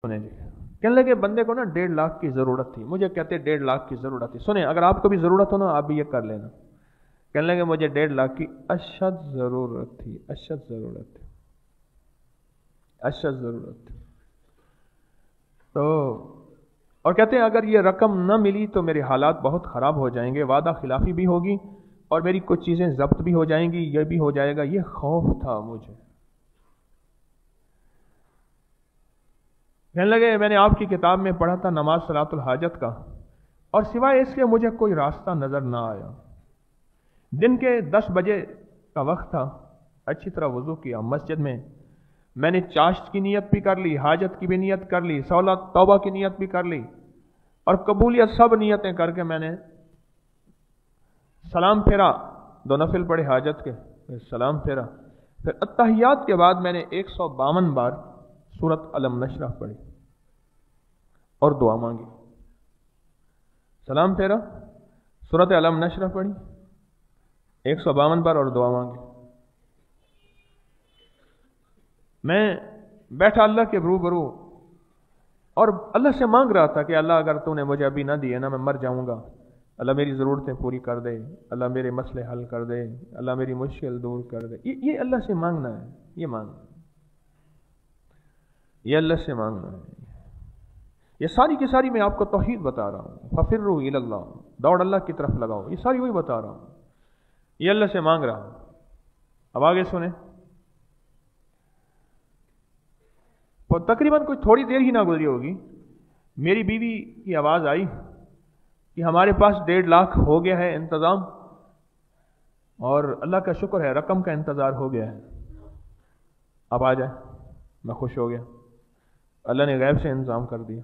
سنیں جی، کہنے لگے بندے کو نا 1.5 لاکھ کی ضرورت تھی. مجھے کہتے 1.5 لاکھ کی ضرورت تھی. سنیں، اگر آپ کو بھی ضرورت ہو نا آپ بھی یہ کر لینا. کہنے لگے مجھے 1.5 لاکھ کی اشد ضرورت تھی، اشد ضرورت تھی، اشد ضرورت تھی. تو اور کہتے ہیں اگر یہ رقم نہ ملی تو میرے حالات بہت خراب ہو جائیں گے، وعدہ خلافی بھی ہوگی اور میری کچھ چیزیں ضبط بھی ہو جائیں گی، یہ بھی ہو جائے گا. یہ خوف تھا مجھے. کہنے لگے میں نے آپ کی کتاب میں پڑھا تھا نماز صلاۃ الحاجت کا، اور سوائے اس کے مجھے کوئی راستہ نظر نہ آیا. دن کے 10 بجے کا وقت تھا. اچھی طرح وضو کیا مسجد میں نے چاشت کی نیت بھی کر لی، حاجت کی بھی نیت کر لی، صلات توبہ کی نیت بھی کر لی، اور قبولیت سب نیتیں کر کے میں نے سلام پھیرا. 2 نفل پڑھے حاجت کے، پھر سلام پھیرا. پھر اتحیات کے بعد میں نے 152 بار سورت علم نشرح پڑھی اور دعا مانگی. سلام پھیرا، سورت علم نشرح پڑھی، 152 بار اور دعا مانگی. میں بیٹھا اللہ کے روبرو اور اللہ سے مانگ رہا تھا کہ اللہ اگر تو نے مجھے ابھی نہ دیے نا میں مر جاؤں گا، اللہ میری ضرورتیں پوری کر دے، اللہ میرے مسئلے حل کر دے، اللہ میری مشکل دور کر دے. یہ اللہ سے مانگنا ہے، یہ مانگنا، یہ اللہ سے مانگنا ہے. یہ ساری کی ساری میں آپ کو توحید بتا رہا ہوں. ففروا الی اللہ، دوڑ اللہ کی طرف لگاؤ. یہ ساری وہی بتا رہا ہوں، یہ اللہ سے مانگ رہا ہوں. اب آگے سنیں. تقریباً کوئی تھوڑی دیر ہی نہ گزری ہوگی، میری بیوی کی آواز آئی کہ ہمارے پاس 1.5 لاکھ ہو گیا ہے انتظام، اور اللہ کا شکر ہے رقم کا انتظار ہو گیا ہے، اب آ جائے. میں خوش ہو گیا، اللہ نے غیب سے انتظام کر دیا.